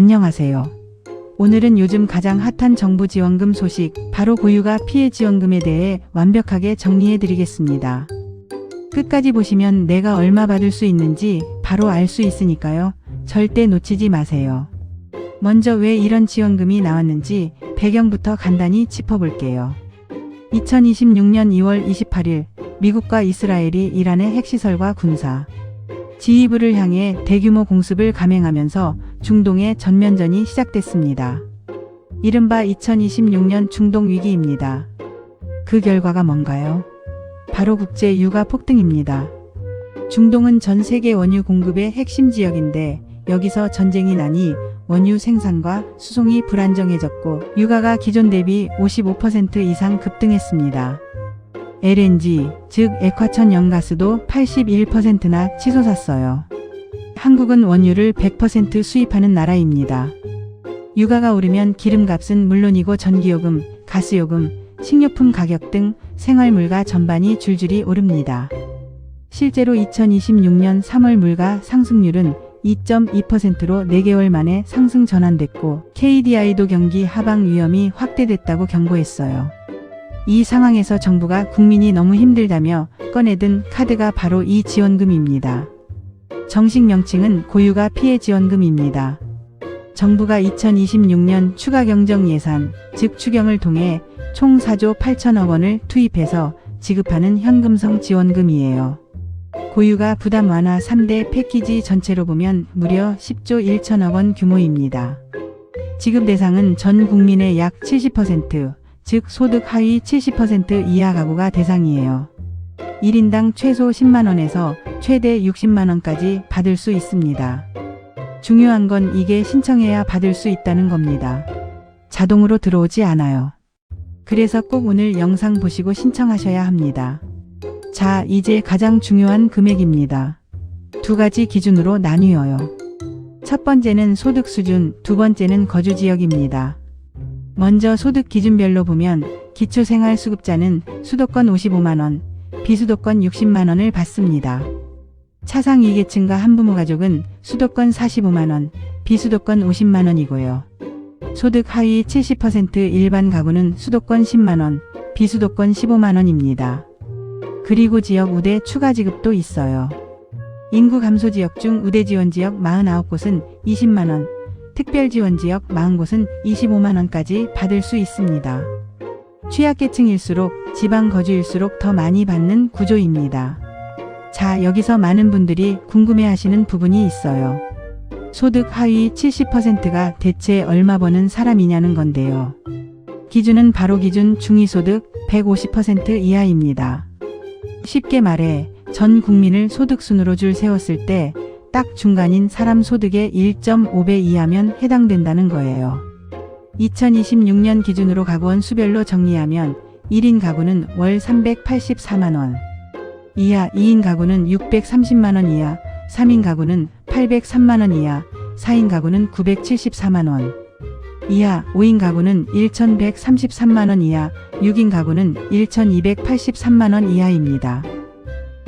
안녕하세요. 오늘은 요즘 가장 핫한 정부 지원금 소식, 바로 고유가 피해 지원금에 대해 완벽하게 정리해 드리겠습니다. 끝까지 보시면 내가 얼마 받을 수 있는지 바로 알 수 있으니까요. 절대 놓치지 마세요. 먼저 왜 이런 지원금이 나왔는지 배경부터 간단히 짚어볼게요. 2026년 2월 28일 미국과 이스라엘이 이란의 핵시설과 군사 지휘부를 향해 대규모 공습을 감행하면서 중동의 전면전이 시작됐습니다. 이른바 2026년 중동 위기입니다. 그 결과가 뭔가요? 바로 국제 유가 폭등입니다. 중동은 전 세계 원유 공급의 핵심 지역인데 여기서 전쟁이 나니 원유 생산과 수송이 불안정해졌고 유가가 기존 대비 55% 이상 급등했습니다. LNG, 즉 액화천 연가스도 81%나 치솟았어요. 한국은 원유를 100% 수입하는 나라입니다. 유가가 오르면 기름값은 물론이고 전기요금, 가스요금, 식료품 가격 등 생활물가 전반이 줄줄이 오릅니다. 실제로 2026년 3월 물가 상승률은 2.2%로 4개월 만에 상승 전환됐고 KDI도 경기 하방 위험이 확대됐다고 경고했어요. 이 상황에서 정부가 국민이 너무 힘들다며 꺼내든 카드가 바로 이 지원금입니다. 정식 명칭은 고유가 피해 지원금입니다. 정부가 2026년 추가 경정 예산, 즉 추경을 통해 총 4조 8천억 원을 투입해서 지급하는 현금성 지원금이에요. 고유가 부담 완화 3대 패키지 전체로 보면 무려 10조 1천억 원 규모입니다. 지급 대상은 전 국민의 약 70%, 즉 소득 하위 70% 이하 가구가 대상이에요. 1인당 최소 10만원에서 최대 60만원까지 받을 수 있습니다. 중요한 건 이게 신청해야 받을 수 있다는 겁니다. 자동으로 들어오지 않아요. 그래서 꼭 오늘 영상 보시고 신청하셔야 합니다. 자, 이제 가장 중요한 금액입니다. 두 가지 기준으로 나뉘어요. 첫 번째는 소득 수준, 두 번째는 거주 지역입니다. 먼저 소득 기준별로 보면 기초생활수급자는 수도권 55만원, 비수도권 60만원을 받습니다. 차상 2계층과 한부모 가족은 수도권 45만원, 비수도권 50만원이고요. 소득 하위 70% 일반 가구는 수도권 10만원, 비수도권 15만원입니다. 그리고 지역 우대 추가 지급도 있어요. 인구 감소 지역 중 우대 지원 지역 49곳은 20만원, 특별 지원 지역 40곳은 25만원까지 받을 수 있습니다. 취약계층일수록 지방 거주일수록 더 많이 받는 구조입니다. 자, 여기서 많은 분들이 궁금해하시는 부분이 있어요. 소득 하위 70%가 대체 얼마 버는 사람이냐는 건데요. 기준은 바로 기준 중위소득 150% 이하입니다. 쉽게 말해 전 국민을 소득순으로 줄 세웠을 때 딱 중간인 사람 소득의 1.5배 이하면 해당된다는 거예요. 2026년 기준으로 가구원 수별로 정리하면 1인 가구는 월 384만원 이하, 2인 가구는 630만원 이하, 3인 가구는 803만원 이하, 4인 가구는 974만원 이하, 5인 가구는 1133만원 이하, 6인 가구는 1283만원 이하입니다.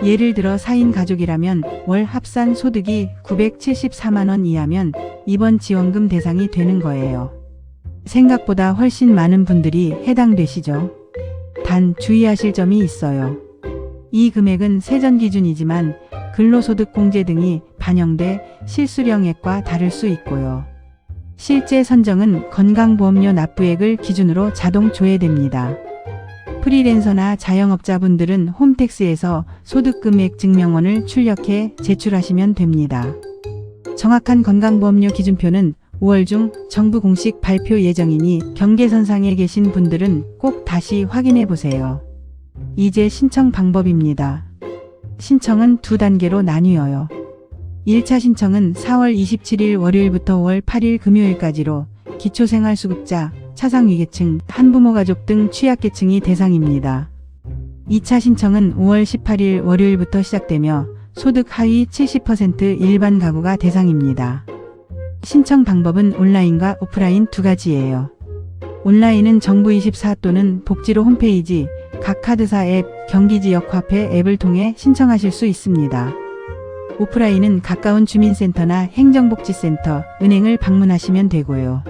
예를 들어 4인 가족이라면 월 합산 소득이 974만원 이하면 이번 지원금 대상이 되는 거예요. 생각보다 훨씬 많은 분들이 해당되시죠? 단 주의하실 점이 있어요. 이 금액은 세전 기준이지만 근로소득공제 등이 반영돼 실수령액과 다를 수 있고요. 실제 선정은 건강보험료 납부액을 기준으로 자동 조회됩니다. 프리랜서나 자영업자분들은 홈택스에서 소득금액 증명원을 출력해 제출하시면 됩니다. 정확한 건강보험료 기준표는 5월 중 정부 공식 발표 예정이니 경계선상에 계신 분들은 꼭 다시 확인해 보세요. 이제 신청 방법입니다. 신청은 두 단계로 나뉘어요. 1차 신청은 4월 27일 월요일부터 5월 8일 금요일까지로 기초생활수급자, 차상위계층, 한부모 가족 등 취약계층이 대상입니다. 2차 신청은 5월 18일 월요일부터 시작되며 소득 하위 70% 일반 가구가 대상입니다. 신청 방법은 온라인과 오프라인 두 가지예요. 온라인은 정부24 또는 복지로 홈페이지, 각 카드사 앱, 경기지역화폐 앱을 통해 신청하실 수 있습니다. 오프라인은 가까운 주민센터나 행정복지센터, 은행을 방문하시면 되고요.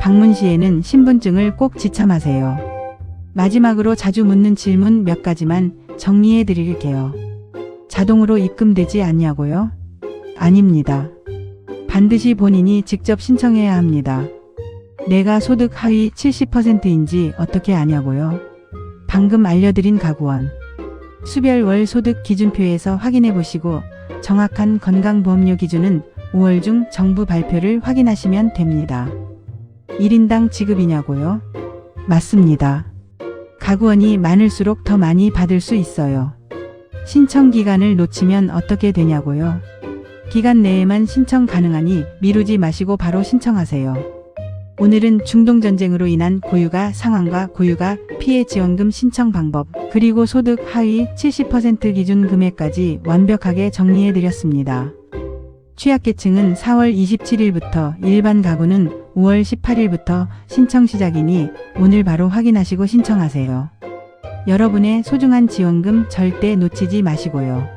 방문 시에는 신분증을 꼭 지참하세요. 마지막으로 자주 묻는 질문 몇 가지만 정리해 드릴게요. 자동으로 입금되지 않냐고요? 아닙니다. 반드시 본인이 직접 신청해야 합니다. 내가 소득 하위 70%인지 어떻게 아냐고요? 방금 알려드린 가구원. 수별 월 소득 기준표에서 확인해 보시고 정확한 건강보험료 기준은 5월 중 정부 발표를 확인하시면 됩니다. 1인당 지급이냐고요? 맞습니다. 가구원이 많을수록 더 많이 받을 수 있어요. 신청 기간을 놓치면 어떻게 되냐고요? 기간 내에만 신청 가능하니 미루지 마시고 바로 신청하세요. 오늘은 중동전쟁으로 인한 고유가 상환과 고유가 피해 지원금 신청 방법, 그리고 소득 하위 70% 기준 금액까지 완벽하게 정리해 드렸습니다. 취약계층은 4월 27일부터, 일반 가구는 5월 18일부터 신청 시작이니 오늘 바로 확인하시고 신청하세요. 여러분의 소중한 지원금 절대 놓치지 마시고요.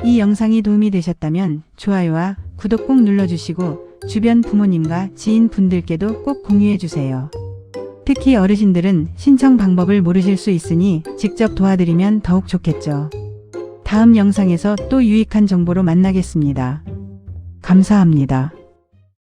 이 영상이 도움이 되셨다면 좋아요와 구독 꼭 눌러주시고 주변 부모님과 지인분들께도 꼭 공유해주세요. 특히 어르신들은 신청 방법을 모르실 수 있으니 직접 도와드리면 더욱 좋겠죠. 다음 영상에서 또 유익한 정보로 만나겠습니다. 감사합니다.